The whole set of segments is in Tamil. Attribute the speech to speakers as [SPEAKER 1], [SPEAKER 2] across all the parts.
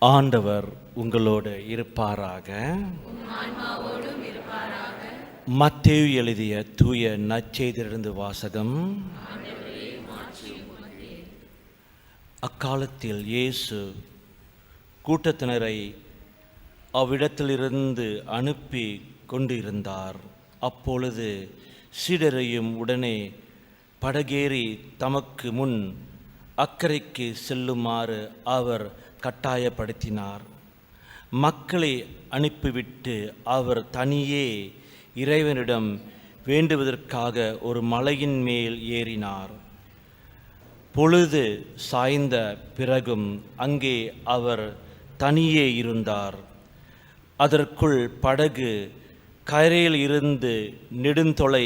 [SPEAKER 1] ஆண்டவர் உங்களோடு இருப்பாராக. மத்தேயு எழுதிய தூய நற்செய்தியிலிருந்து வாசகம். அக்காலத்தில் இயேசு கூட்டத்தினரை அவ்விடத்திலிருந்து அனுப்பி கொண்டிருந்தார். அப்பொழுது சீடரையும் உடனே படகேறி தமக்கு முன் அக்கரைக்கு செல்லுமாறு அவர் கட்டாயப்படுத்தினார். மக்களை அனுப்பிவிட்டு அவர் தனியே இறைவனிடம் வேண்டுவதற்காக ஒரு மலையின் மேல் ஏறினார். பொழுது சாய்ந்த பிறகும் அங்கே அவர் தனியே இருந்தார். அதற்குள் படகு கரையில் இருந்து நெடுந்தொலை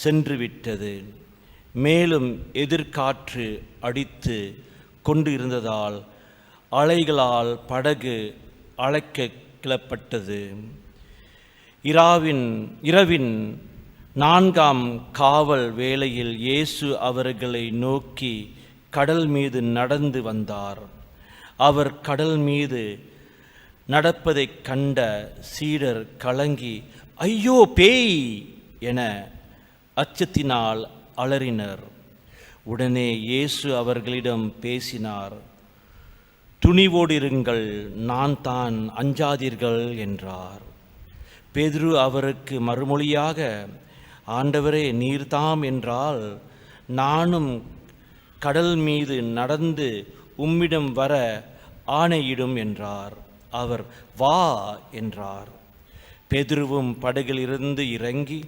[SPEAKER 1] சென்றுவிட்டது. மேலும் எதிர்காற்று அடித்து கொண்டு இருந்ததால் அலைகளால் படகு அலைக்க கிளப்பட்டது. இரவின் 4ஆம் காவல் வேளையில் இயேசு அவர்களை நோக்கி கடல் மீது நடந்து வந்தார். அவர் கடல் மீது நடப்பதைக் கண்ட சீடர் கலங்கி, ஐயோ பேய் என அச்சத்தினால் அலறினர். உடனே இயேசு அவர்களிடம் பேசினார். துணிவோடு இருங்கள், நான் தான், அஞ்சாதீர்கள் என்றார். பேதுரு அவருக்கு மறுமொழியாக, ஆண்டவரே, நீர்தாம் என்றால் நானும் கடல் மீது நடந்து உம்மிடம் வர ஆணையிடும் என்றார். அவர் வா என்றார். பேதுருவும் படகிலிருந்து இறங்கி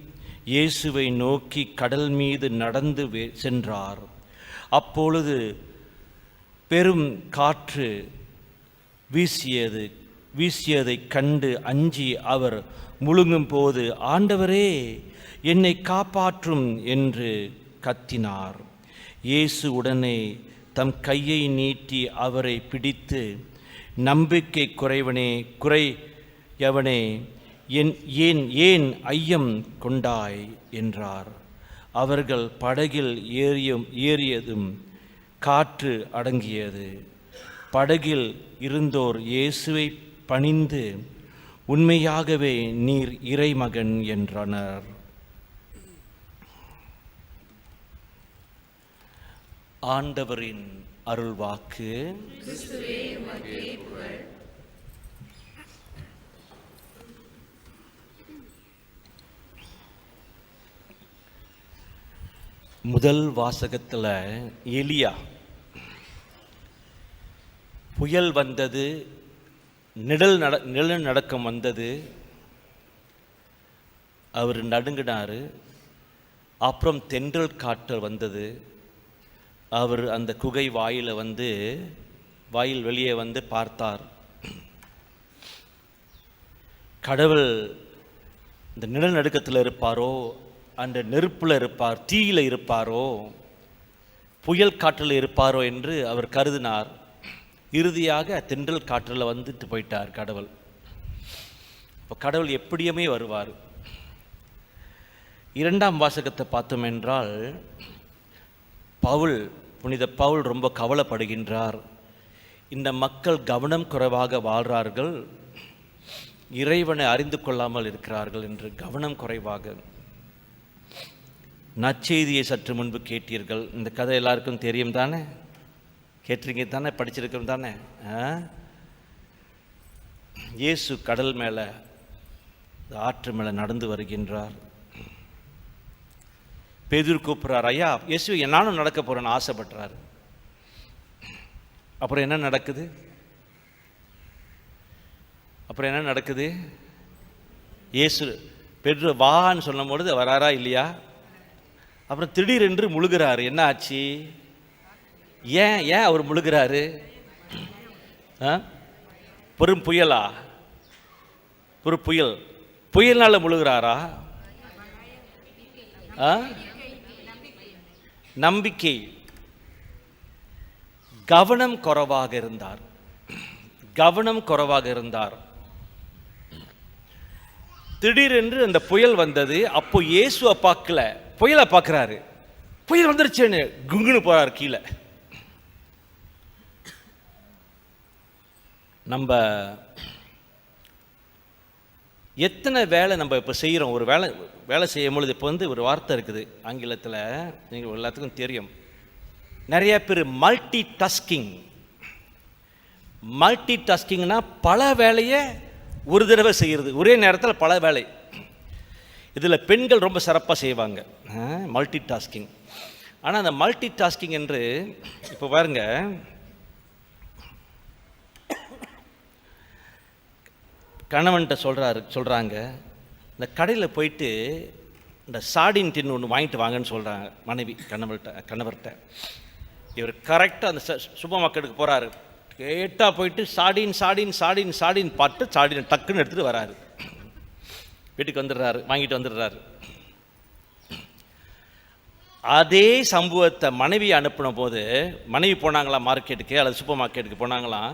[SPEAKER 1] இயேசுவை நோக்கி கடல் மீது நடந்து சென்றார். அப்பொழுது பெரும் காற்று வீசியதைக் கண்டு அஞ்சி அவர் முழுங்கும் போது, ஆண்டவரே, என்னை காப்பாற்றும் என்று கத்தினார். இயேசு உடனே தம் கையை நீட்டி அவரை பிடித்து, நம்பிக்கை குறையவனே, ஏன் ஐயம் கொண்டாய் என்றார். அவர்கள் படகில் ஏறியதும் காற்று அடங்கியது. படகில் இருந்தோர் இயேசுவை பணிந்து, உண்மையாகவே நீர் இறைமகன் என்றனர். ஆண்டவரின் அருள்வாக்கு. முதல் வாசகத்தில் எலியா புயல் வந்தது, நிழல் நடக்கம் வந்தது, அவர் நடுங்கினார். அப்புறம் தென்றல் காற்றல் வந்தது. அவர் அந்த குகை வாயில் வெளியே வந்து பார்த்தார். கடவுள் இந்த நிலநடுக்கத்தில் இருப்பாரோ, அந்த நெருப்பில் இருப்பார், தீயில இருப்பாரோ, புயல் காற்றில் இருப்பாரோ என்று அவர் கருதினார். இறுதியாக தென்றல் காற்றில் வந்துட்டு போயிட்டார் கடவுள். இப்போ கடவுள் எப்படியுமே வருவார். 2ஆம் வாசகத்தை பார்த்தோம் என்றால், புனித பவுல் ரொம்ப கவலைப்படுகின்றார். இந்த மக்கள் கவனம் குறைவாக வாழ்கிறார்கள், இறைவனை அறிந்து கொள்ளாமல் இருக்கிறார்கள் என்று கவனம் குறைவாக. நற்செய்தியை சற்று முன்பு கேட்டீர்கள். இந்த கதை எல்லாருக்கும் தெரியும் தானே? கேட்டிருங்க தானே? படிச்சிருக்கோம் தானே? இயேசு கடல் மேலே, ஆற்று மேலே நடந்து வருகின்றார். பேதுரு கூப்பிட்றார், ஐயா இயேசு, நானும் நடக்க போகிறேன்னு ஆசைப்படுறாரு. அப்புறம் என்ன நடக்குது? இயேசு பேதுரு வான்னு சொல்லும் பொழுது வராரா இல்லையா? அப்புறம் திடீரென்று முழுகிறாரு. என்ன ஆச்சு? ஏன் அவர் முழுகிறாரு? பெரும் புயலா? புயல்னால முழுகிறாரா? நம்பிக்கை, கவனம் குறைவாக இருந்தார். திடீரென்று அந்த புயல் வந்தது. அப்போ இயேசுவை பார்க்கல, புயலை பார்க்குறாரு. புயல் வந்துருச்சேன்னு குங்குன்னு போறார் கீழே. நம்ம எத்தனை வேலை நம்ம இப்போ செய்கிறோம். ஒரு வேலை செய்யும் பொழுது இப்போ ஒரு வார்த்தை இருக்குது ஆங்கிலத்தில், நீங்கள் எல்லாத்துக்கும் தெரியும். நிறைய பேர் மல்டி டாஸ்கிங்னா பல வேலையை ஒரு தடவை செய்கிறது, ஒரே நேரத்தில் பல வேலை. இதில் பெண்கள் ரொம்ப சிறப்பாக செய்வாங்க மல்டி டாஸ்கிங். ஆனால் அந்த மல்டி டாஸ்கிங் என்று இப்போ பாருங்க, கணவன்கிட்ட சொல்கிறாங்க, இந்த கடையில் போயிட்டு இந்த சாடின் டின் ஒன்று வாங்கிட்டு வாங்கன்னு சொல்கிறாங்க மனைவி கணவர்கிட்ட. இவர் கரெக்டாக அந்த சூப்பர் மார்க்கெட்டுக்கு போகிறாரு. கேட்டால் போயிட்டு சாடின் பார்த்து சாடின் டக்குன்னு எடுத்துகிட்டு வராரு. வீட்டுக்கு வாங்கிட்டு வந்துடுறாரு. அதே சம்பவத்தை மனைவி அனுப்பின போது, மனைவி போனாங்களாம் மார்க்கெட்டுக்கு அல்லது சூப்பர் மார்க்கெட்டுக்கு போனாங்களாம்,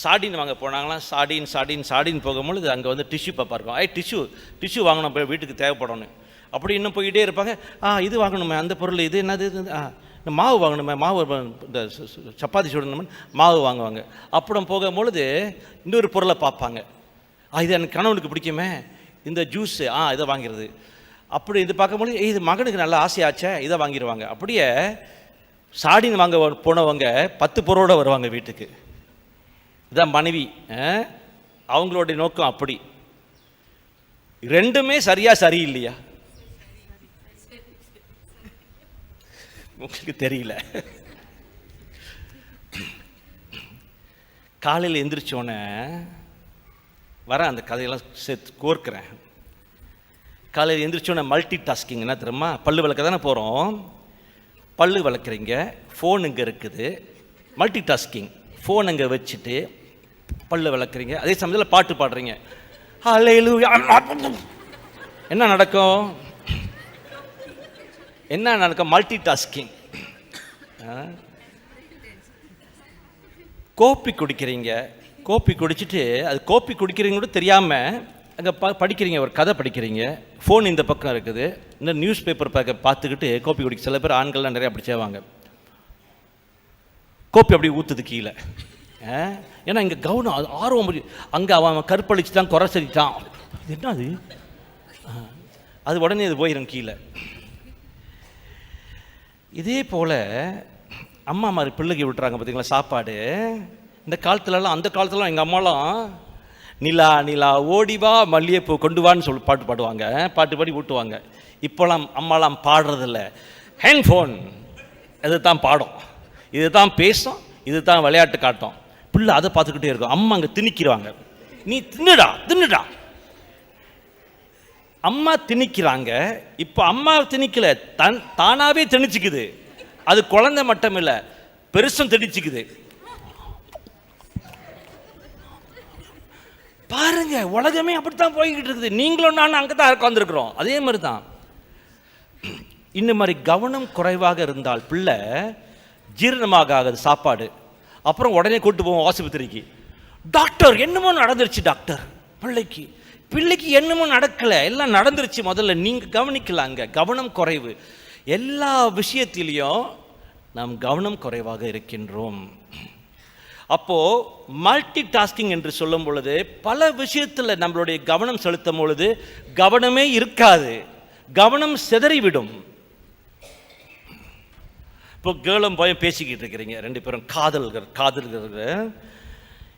[SPEAKER 1] சாடின் வாங்க போனாங்களாம். சாடின் போகும்பொழுது அங்கே டிஷ்யூ பேப்பர் இருக்கும். டிஷ்யூ வாங்கணும், போய் வீட்டுக்கு தேவைப்படணும். அப்படி இன்னும் போய்கிட்டே இருப்பாங்க. இது வாங்கணுமே, அந்த பொருள் இது என்னது, இந்த மாவு வாங்கணுமே, மாவு இந்த சப்பாத்தி சுடணுமே, மாவு வாங்குவாங்க. அப்புறம் போகும்பொழுது இன்னொரு பொருளை பார்ப்பாங்க. இது எனக்கு கணவனுக்கு பிடிக்குமே, இந்த ஜூஸு இதை வாங்கிறது. அப்படி இது பார்க்கும்போது இது மகனுக்கு நல்ல ஆசையாச்சே, இதை வாங்கிடுவாங்க. அப்படியே சாடின் வாங்க போனவங்க 10 பொருளோடு வருவாங்க வீட்டுக்கு. இதான் மனைவி, அவங்களுடைய நோக்கம். அப்படி ரெண்டுமே சரியில்லையா உங்களுக்கு தெரியல. காலையில் எந்திரிச்சோன்னே அந்த கதையெல்லாம் சேர்த்து கோர்க்கிறேன். காலையில் எந்திரிச்சோன்னே மல்டி டாஸ்கிங் என்ன தெரியுமா? பல்லு விளக்க தானே போகிறோம். பல்லு விளக்குறீங்க, ஃபோன் இங்கே இருக்குது. மல்டி டாஸ்கிங், ஃபோன் அங்கே வச்சுட்டு பல்லு விளக்குறீங்க, அதே சமயத்தில் பாட்டு பாடுறீங்க. ஹல்லேலூயா. என்ன நடக்கும்? Multi tasking. கோப்பி குடிக்கிறீங்க, கோப்பி குடிச்சிட்டு அது கோப்பி குடிக்கிறீங்க கூட தெரியாமல் அங்கே படிக்கிறீங்க, ஒரு கதை படிக்கிறீங்க. ஃபோன் இந்த பக்கம் இருக்குது, இந்த நியூஸ் பேப்பர் பார்த்துக்கிட்டு கோப்பி குடிக்க. சில பேர் ஆண்கள்லாம் நிறையா அப்படி செய்வாங்க. கோப்பி அப்படி ஊற்றுது கீழே. ஏன்னா இங்கே கவனம், அது ஆர்வம். அங்கே அவன் கற்பழிச்சுட்டான், குறை செஞ்சிட்டான், என்ன அது உடனே அது போயிடும் கீழே. இதே போல் அம்மா மாதிரி பிள்ளைக்கு விட்டுறாங்க பார்த்தீங்களா சாப்பாடு. இந்த காலத்துலலாம், அந்த காலத்துலலாம் எங்கள் அம்மாலாம் நிலா ஓடிவா மல்லிகைப்பூ கொண்டு வான்னு பாட்டு பாடுவாங்க, பாட்டு பாடி ஊட்டுவாங்க. இப்போலாம் அம்மாலாம் பாடுறதில்ல. ஹேண்ட்ஃபோன் இது தான் பாடும், இது தான் பேசும், இது தான் விளையாட்டு காட்டும். பிள்ளை அதை பார்த்துக்கிட்டே இருக்கும். அம்மா அங்கே திணிக்கிறாங்க, நீ தின்னுடா. அம்மா திணிக்கிறாங்க. இப்போ அம்மா திணிக்கல, தானாகவே திணிச்சுக்குது. அது குழந்தை மட்டும் இல்லை, பெருசும் திணிச்சுக்குது. பாருங்க, உலகமே அப்படித்தான் போய்கிட்டு இருக்குது. நீங்களும் நானும் அங்கே தான் உட்காந்துருக்குறோம். அதே மாதிரி தான். இந்த மாதிரி கவனம் குறைவாக இருந்தால் பிள்ளை ஜீரணமாக ஆகுது சாப்பாடு. அப்புறம் உடனே கூட்டு போவோம் ஆஸ்பத்திரிக்கு. டாக்டர் என்னமோ நடந்துருச்சு, டாக்டர் பிள்ளைக்கு என்னமோ நடக்கலை, எல்லாம் நடந்துருச்சு. முதல்ல நீங்கள் கவனிக்கலாங்க. கவனம் குறைவு. எல்லா விஷயத்திலையும் நாம் கவனம் குறைவாக இருக்கின்றோம். அப்போது மல்டி டாஸ்கிங் என்று சொல்லும் பொழுது பல விஷயத்தில் நம்மளுடைய கவனம் செலுத்தும் பொழுது கவனமே இருக்காது, கவனம் சிதறிவிடும். இப்போ கேர்ளும் போய் பேசிக்கிட்டு இருக்கிறீங்க, 2 பேரும் காதல்கள்.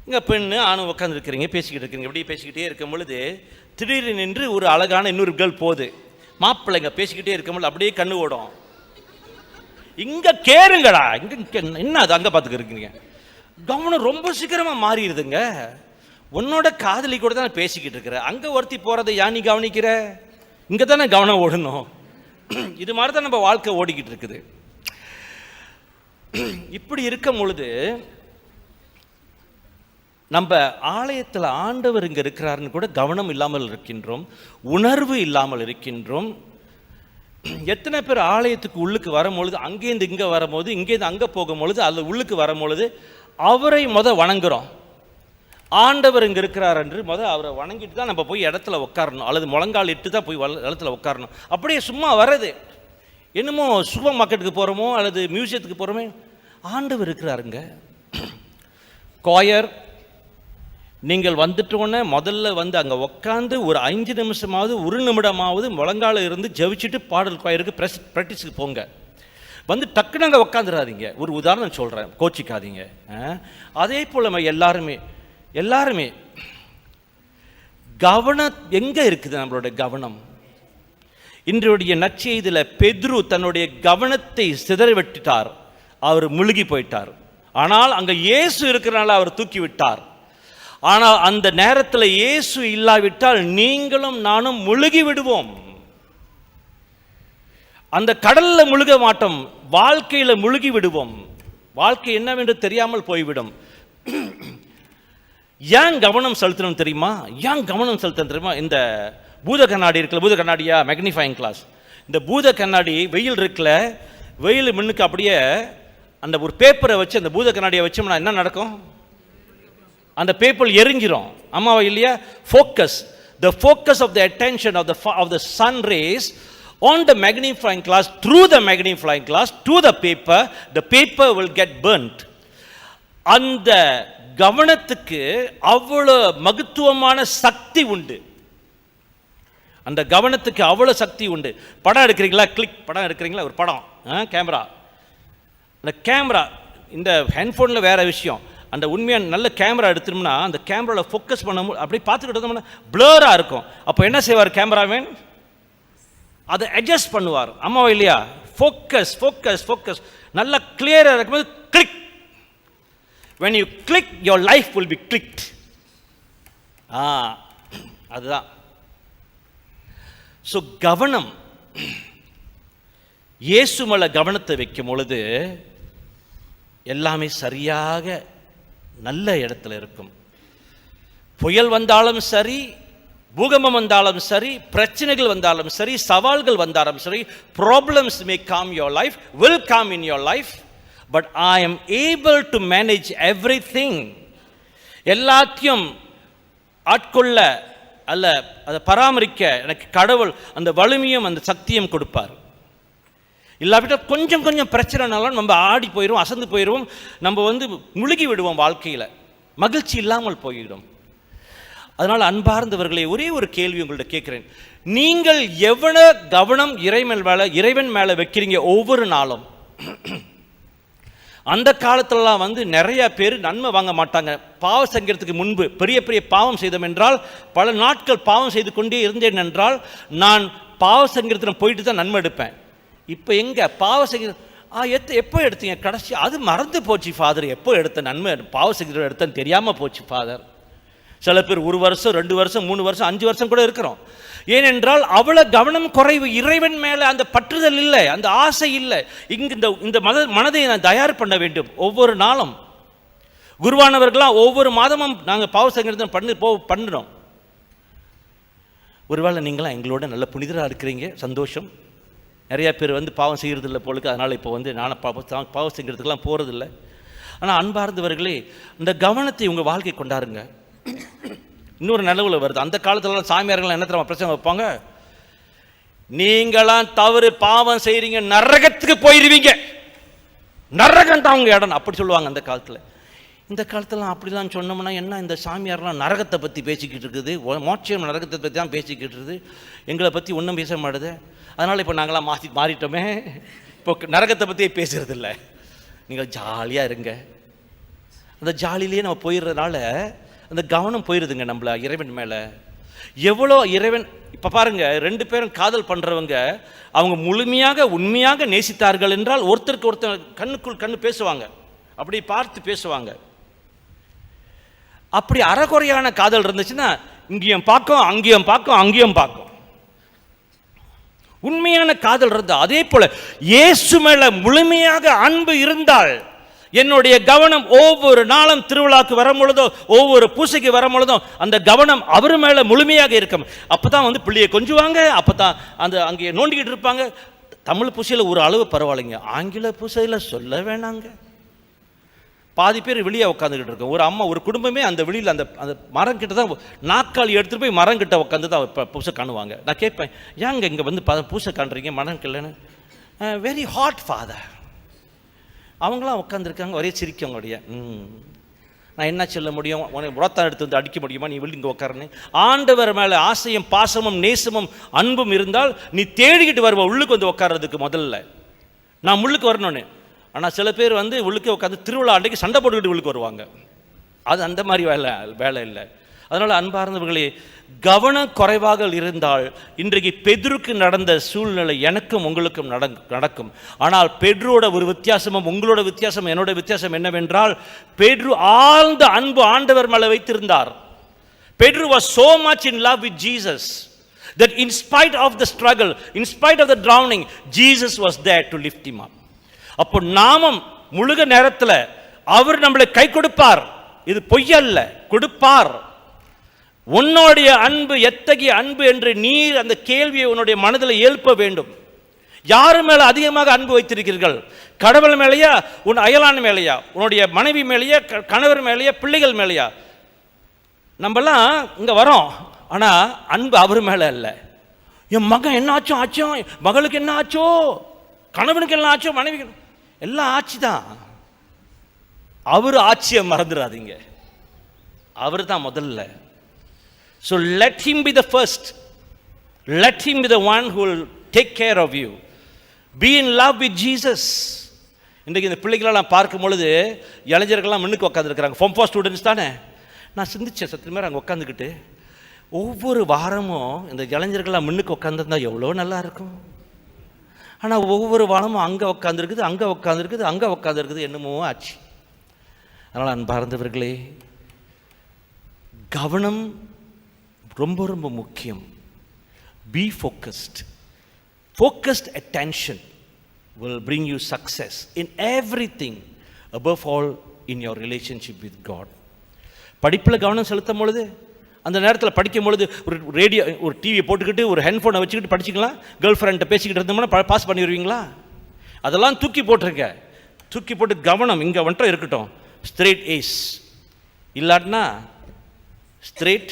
[SPEAKER 1] இங்கே பெண்ணு ஆணும் உட்காந்துருக்கிறீங்க, பேசிக்கிட்டு இருக்கிறீங்க. இப்படி பேசிக்கிட்டே இருக்கும் பொழுது திடீர்னு நின்று ஒரு அழகான இன்னொரு கேர்ள் போகுது. மாப்பிள்ளைங்க பேசிக்கிட்டே இருக்கும்போது அப்படியே கண்ணு ஓடும். இங்கே கேருங்கடா, இங்கே என்ன அது அங்கே பார்த்துக்க இருக்கீங்க. கவனம் ரொம்ப சீக்கிரமாக மாறிடுதுங்க. உன்னோட காதலி கூட தான் பேசிக்கிட்டு இருக்கிற, அங்கே ஒருத்தி போகிறத ஏன் நீ கவனிக்கிற? இங்கே தானே கவனம் ஓடணும். இது மாதிரி தான் நம்ம வாழ்க்கை ஓடிக்கிட்டு இருக்குது. இப்படி இருக்கும் பொழுது நம்ம ஆலயத்தில் ஆண்டவர் இங்கே இருக்கிறாருன்னு கூட கவனம் இல்லாமல் இருக்கின்றோம், உணர்வு இல்லாமல் இருக்கின்றோம். எத்தனை பேர் ஆலயத்துக்கு உள்ளுக்கு வரும்பொழுது, அங்கேருந்து இங்கே வரும்போது, இங்கேருந்து அங்கே போகும்பொழுது, அல்லது உள்ளுக்கு வரும்பொழுது அவரை வணங்குறோம். ஆண்டவர் இங்கே இருக்கிறார் என்று அவரை வணங்கிட்டு தான் நம்ம போய் இடத்துல உட்காரணும், அல்லது முழங்கால் இட்டு தான் போய் இடத்துல உட்காரணும். அப்படியே சும்மா வர்றது என்னமோ சூப்பர் மார்க்கெட்டுக்கு போகிறோமோ அல்லது மியூசியத்துக்கு போகிறோமே, ஆண்டவர் இருக்கிறாருங்க. கோயர் நீங்கள் வந்துட்டோன்னே முதல்ல வந்து அங்கே உட்காந்து ஒரு 5 நிமிஷமாவது 1 நிமிடமாவது முழங்கால இருந்து ஜெபிச்சுட்டு பாடல் கோயிலுக்கு ப்ராக்டிஸுக்கு போங்க. வந்து டக்குன்னு அங்கே உட்காந்துடாதீங்க. ஒரு உதாரணம் சொல்கிறேன், கோச்சிக்காதீங்க. அதே போல் நம்ம எல்லாருமே கவனம் எங்கே இருக்குது? நம்மளுடைய கவனம் இன்றைய நற்செய்தியில் பெத்ரு தன்னுடைய கவனத்தை சிதறவிட்டார், அவர் முழுகி போயிட்டார். ஆனால் அங்கே இயேசு இருக்கிறனால அவர் தூக்கி விட்டார். ஆனால் அந்த நேரத்தில் இயேசு இல்லாவிட்டால் நீங்களும் நானும் முழுகி விடுவோம். அந்த கடல்ல முழுக மாட்டோம், வாழ்க்கையில முழுகி விடுவோம். வாழ்க்கை என்னவென்று தெரியாமல் போய்விடும். ஏன் கவனம் செலுத்தணும் தெரியுமா? இந்த பூத கண்ணாடி இருக்குல்ல, பூத கண்ணாடியா மேக்னிஃபைங் கிளாஸ், இந்த பூத கண்ணாடி வெயில் இருக்குல்ல, வெயில் முன்னுக்கு அப்படியே அந்த ஒரு பேப்பரை வச்சு அந்த பூத கண்ணாடியை வச்சோம்னா என்ன நடக்கும்? அந்த பேப்பர் எரிஞ்சிரும். ஆமாவா இல்லையா? the focus of the attention of the sun rays on the magnifying glass, through the magnifying glass to the paper will get burnt. அந்த கவனத்துக்கு அவ்வளவு மகத்துவமான சக்தி உண்டு. அந்த கவனத்துக்கு அவ்வளவு சக்தி உண்டு. படம் எடுக்கிறீங்களா? படம் எடுக்கிறீங்களா? ஒரு படம், கேமரா, அந்த கேமரா, இந்த ஹேண்ட்ஃபோனில் வேற விஷயம். அந்த உண்மையான நல்ல கேமரா எடுத்துட்டோம்னா அந்த கேமராவில் ஃபோக்கஸ் பண்ண அப்படி பார்த்துக்கிட்டு இருந்தோம்னா பிளராக இருக்கும். அப்போ என்ன செய்வார் கேமராமேன்? அதை அட்ஜஸ்ட் பண்ணுவார். ஆமாவா இல்லையா? ஃபோக்கஸ் நல்லா கிளியராக இருக்கும்போது click. when you click your life will be clicked. அதுதான். ஸோ கவனம், இயேசு மேல கவனத்தை வைக்கும் பொழுது எல்லாமே சரியாக நல்ல இடத்துல இருக்கும். புயல் வந்தாலும் சரி, பூகம்பம் வந்தாலும் சரி, பிரச்சனைகள் வந்தாலும் சரி, சவால்கள் வந்தாலும் சரி, problems may come your life, will come in your life, but I am able to manage everything. எல்லாத்தையும் ஆட்கொள்ள அல்ல அதை பராமரிக்க எனக்கு கடவுள் அந்த வலிமையும் அந்த சக்தியும் கொடுப்பார். இல்லாவிட்டால் கொஞ்சம் கொஞ்சம் பிரச்சனைனாலும் நம்ம ஆடி போயிடுவோம், அசந்து போயிடுவோம், நம்ம வந்து முழுகி விடுவோம், வாழ்க்கையில் மகிழ்ச்சி இல்லாமல் போயிடும். அதனால் அன்பார்ந்தவர்களே, ஒரே ஒரு கேள்வி உங்கள்கிட்ட கேட்குறேன். நீங்கள் எவ்வளோ கவனம் இறைவன் மேலே வைக்கிறீங்க ஒவ்வொரு நாளும்? அந்த காலத்திலலாம் வந்து நிறைய பேர் நன்மை வாங்க மாட்டாங்க. பாவம் செய்கிறதுக்கு முன்பு பெரிய பெரிய பாவம் செய்தோம் என்றால், பல நாட்கள் பாவம் செய்து கொண்டே இருந்தேன் என்றால், நான் பாவ சங்கீதத்தில் போயிட்டு தான் நன்மை எடுப்பேன். இப்போ எங்கே பாவ சங்கீதம் எப்போ எடுத்தீங்க கடைசி? அது மறந்து போச்சு ஃபாதர். எப்போ எடுத்த நன்மை பாவ சங்கீதம் எடுத்தேன்னு தெரியாமல் போச்சு ஃபாதர். சில பேர் 1 வருஷம் 2 வருஷம் 3 வருஷம் 5 வருஷம் கூட இருக்கிறோம். ஏனென்றால் அவ்வளோ கவனம் குறைவு. இறைவன் மேலே அந்த பற்றுதல் இல்லை, அந்த ஆசை இல்லை. இங்கு இந்த மனதை நான் தயார் பண்ண வேண்டும். ஒவ்வொரு நாளும் குருவானவர்களாம் ஒவ்வொரு மாதமும் நாங்கள் பாவ சங்கீதம் பண்ணுறோம். ஒருவேளை நீங்களாம் எங்களோட நல்ல புனிதராக இருக்கிறீங்க, சந்தோஷம். நிறையா பேர் வந்து பாவம் செய்கிறதில்ல போலுக்கு, அதனால் இப்போ வந்து நானும் பாவம் செய்கிறதுக்கெல்லாம் போகிறதில்ல. ஆனால் அன்பார்ந்தவர்களே, இந்த கவனத்தை உங்கள் வாழ்க்கை கொண்டாருங்க. இன்னொரு நிலவில் வருது. அந்த காலத்துலலாம் சாமியார்கள் என்ன தெரியுமா பிரச்சனை வைப்பாங்க? நீங்களாம் தவறு பாவம் செய்கிறீங்க, நரகத்துக்கு போயிடுவீங்க, நரகம் தான் உங்கள் இடம், அப்படி சொல்லுவாங்க அந்த காலத்தில். இந்த காலத்துலாம் அப்படிலாம் சொன்னோம்னா என்ன, இந்த சாமியார்லாம் நரகத்தை பற்றி பேசிக்கிட்டு இருக்குது, மோட்சம் நரகத்தை பற்றி தான் பேசிக்கிட்டு இருக்குது, எங்களை பற்றி ஒன்றும் பேச மாட்டுது. அதனால் இப்போ நாங்களாம் மாறிட்டோமே, இப்போ நரகத்தை பற்றியே பேசுறதில்ல. நீங்கள் ஜாலியாக இருங்க. அந்த ஜாலியிலேயே நம்ம போயிடுறதுனால அந்த கவனம் போயிடுதுங்க நம்மள இறைவன் மேலே. எவ்வளோ இறைவன் இப்போ பாருங்க, 2 பேரும் காதல் பண்ணுறவங்க அவங்க முழுமையாக உண்மையாக நேசித்தார்கள் என்றால் ஒருத்தருக்கு ஒருத்தர் கண்ணுக்குள் கண்ணு பேசுவாங்க, அப்படி பார்த்து பேசுவாங்க. அப்படி அறகுறையான காதல் இருந்துச்சுன்னா இங்கேயும் பார்க்கும் அங்கேயும் பார்க்கும். உண்மையான காதல் இருந்தா, அதே போல இயேசு மேல முழுமையாக அன்பு இருந்தால் என்னுடைய கவனம் ஒவ்வொரு நாளும் திருவிழாக்கு வரும் பொழுதோ ஒவ்வொரு பூசைக்கு வரும் பொழுதோ அந்த கவனம் அவர் மேல முழுமையாக இருக்கும். அப்பதான் வந்து பிள்ளையை கொஞ்சுவாங்க, அப்பதான் அந்த அங்கே நோண்டிக்கிட்டு இருப்பாங்க. தமிழ் பூசையில் ஒரு அளவு பரவாயில்லைங்க, ஆங்கில பூசையில் சொல்ல வேணாங்க. பாதி பேர் வெளியே உட்காந்துக்கிட்டு இருக்கோம். ஒரு அம்மா ஒரு குடும்பமே அந்த வெளியில் அந்த அந்த மரம் கிட்ட தான் நாற்காலி எடுத்துகிட்டு போய் மரம் கிட்ட உட்காந்து தான் பூசை காணுவாங்க. நான் கேட்பேன், ஏங்க இங்கே வந்து பூசை காண்றீங்க மரம் கிள்ளன்னு? Very hot father. அவங்களாம் உட்காந்துருக்காங்க, ஒரே சிரிக்கவங்களுடைய. நான் என்ன சொல்ல முடியும், உனக்கு முறத்தான் எடுத்து வந்து அடிக்க முடியுமா, நீ வெளில இங்கே உட்காருன்னு. ஆண்டவர் மேலே ஆசையும் பாசமும் நேசமும் அன்பும் இருந்தால் நீ தேடிக்கிட்டு வருவ உள்ளுக்கு வந்து உட்கார்றதுக்கு. முதல்ல நான் உள்ளுக்கு வரணும்னு. ஆனால் சில பேர் வந்து உள்ளுக்கே உட்காந்து திருவிழா அன்றைக்கு சண்டை போட்டுக்கிட்டு உள்ளுக்கு வருவாங்க. அது அந்த மாதிரி வேலை இல்லை. அதனால் அன்பார்ந்தவர்களே, கவனம் குறைவாக இருந்தால் இன்றைக்கு பெதுருக்கு நடந்த சூழ்நிலை எனக்கும் உங்களுக்கும் நடக்கும். ஆனால் பெட்ரோட ஒரு வித்தியாசமும் உங்களோட வித்தியாசம் என்னோட வித்தியாசம் என்னவென்றால், பெட்ரு ஆழ்ந்த அன்பு ஆண்டவர் மேலே வைத்திருந்தார். Pedro was so much in love with Jesus that in spite of the struggle, in spite of the drowning, Jesus was there to lift him up. அப்போ நாமும் முழுக நேரத்தில் அவர் நம்மளை கை கொடுப்பார். இது பொய்யல்ல, கொடுப்பார். உன்னுடைய அன்பு எத்தகைய அன்பு என்று நீர் அந்த கேள்வியை உன்னுடைய மனதில் எழுப்ப வேண்டும். யாரு மேல அதிகமாக அன்பு வைத்திருக்கிறீர்கள்? கடவுள் மேலேயா, உன் அயலான் மேலேயா, உன்னுடைய மனைவி மேலேயா, கணவர் மேலேயா, பிள்ளைகள் மேலேயா? நம்மலாம் இங்க வரோம், ஆனா அன்பு அவர் மேல அல்ல. என் மகன் என்ன ஆச்சோ, மகளுக்கு என்ன ஆச்சோ, கணவனுக்கு என்ன ஆச்சோ, மனைவி எல்லாம் ஆட்சி தான். அவர் ஆட்சியை மறந்துடாதீங்க, அவர் தான் முதல்ல. So let him be the first. Let him be the one who will take care of you. Be in love with Jesus. இன்றைக்கு இந்த பிள்ளைகளெல்லாம் பார்க்கும் பொழுது இளைஞர்கள்லாம் முன்னுக்கு உட்காந்துருக்கிறாங்க. ஃபார்ம் 4 ஸ்டூடெண்ட்ஸ் தானே. நான் சிந்திச்சேன் சத்திய மாதிரி அங்கே உட்காந்துக்கிட்டு, ஒவ்வொரு வாரமும் இந்த இளைஞர்கள்லாம் முன்னுக்கு உட்காந்துருந்தா எவ்வளோ நல்லா இருக்கும். ஆனால் ஒவ்வொரு வாரமும் அங்கே உட்காந்துருக்குது, அங்கே உட்காந்துருக்குது, அங்கே உட்காந்துருக்குது, என்னமோ ஆச்சு. அதனால் அன்பார்ந்தவர்களே, கவனம் ரொம்ப ரொம்ப முக்கியம். Be focused. Focused attention will bring you success in everything, above all in your relationship with God. படிப்பில் கவனம் செலுத்தும் பொழுது, அந்த நேரத்தில் படிக்கும் பொழுது ஒரு ரேடியோ, ஒரு டிவியை போட்டுக்கிட்டு ஒரு ஹெட்ஃபோனை வச்சுக்கிட்டு படிச்சிக்கலாம். கேர்ள் ஃப்ரெண்ட்டை பேசிக்கிட்டு இருந்தோம்னா பாஸ் பண்ணிடுவீங்களா? அதெல்லாம் தூக்கி போட்டிருக்க. தூக்கி போட்டு கவனம் இங்கே வந்துட்டு இருக்கட்டும். ஸ்ட்ரெயிட் ஏஸ் இல்லாட்டினா ஸ்ட்ரெயிட்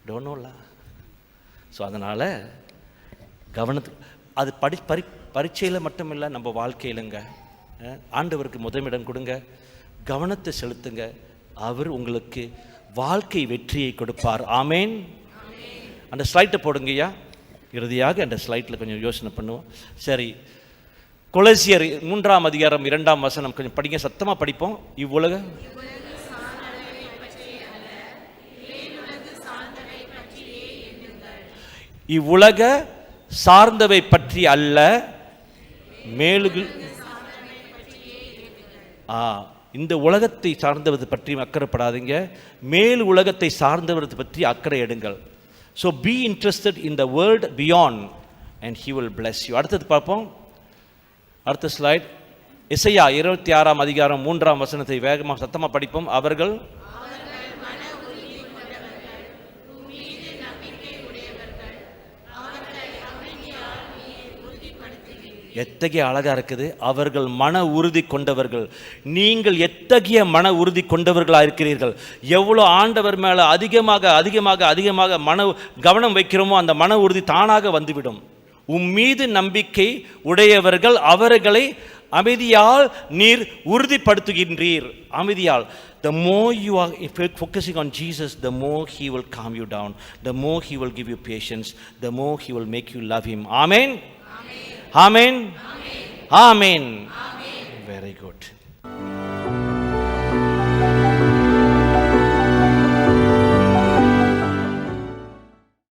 [SPEAKER 1] டோனோல. ஸோ அதனால் கவனத்துக்கு அது பரீட்சையில் மட்டும் இல்லை, நம்ம வாழ்க்கையிலுங்க ஆண்டவருக்கு முதலிடம் கொடுங்க, கவனத்தை செலுத்துங்க. அவர் உங்களுக்கு வாழ்க்கை வெற்றியை கொடுப்பார். ஆமேன். அந்த ஸ்லைட்டை போடுங்கய்யா. இறுதியாக அந்த ஸ்லைட்டில் கொஞ்சம் யோசனை பண்ணுவோம். சரி, கொலோசியர் 3ஆம் அதிகாரம் 2ஆம் வசனம் கொஞ்சம் படிங்க, சத்தமாக படிப்போம். இவ்வுலக சார்ந்தவை பற்றி அல்ல, மேலுகள் இந்த உலகத்தை சார்ந்தவது பற்றி அக்கறைப்படாதீங்க, மேல் உலகத்தை சார்ந்தவரை பற்றி அக்கறை எடுங்கள். So B interested in the world beyond and he will bless you. அடுத்தது பார்ப்போம். அடுத்த ஸ்லைட். எசையா 26ஆம் அதிகாரம் 3ஆம் வசனத்தை வேகமாக சத்தமாக படிப்போம். அவர்கள் எத்தகைய அழகாக இருக்குது. அவர்கள் மன உறுதி கொண்டவர்கள். நீங்கள் எத்தகைய மன உறுதி கொண்டவர்களாக இருக்கிறீர்கள். எவ்வளோ ஆண்டவர் மேலே அதிகமாக அதிகமாக அதிகமாக கவனம் வைக்கிறோமோ அந்த மன உறுதி தானாக வந்துவிடும். மீது நம்பிக்கை உடையவர்கள் அவர்களை அமைதியால் நீர் உறுதிப்படுத்துகின்றீர். அமைதியால். The more you are focusing on Jesus, the more he will calm you down, the more he will give you patience, the more he will make you love him. Amen. Amen. Amen. Amen. Very good.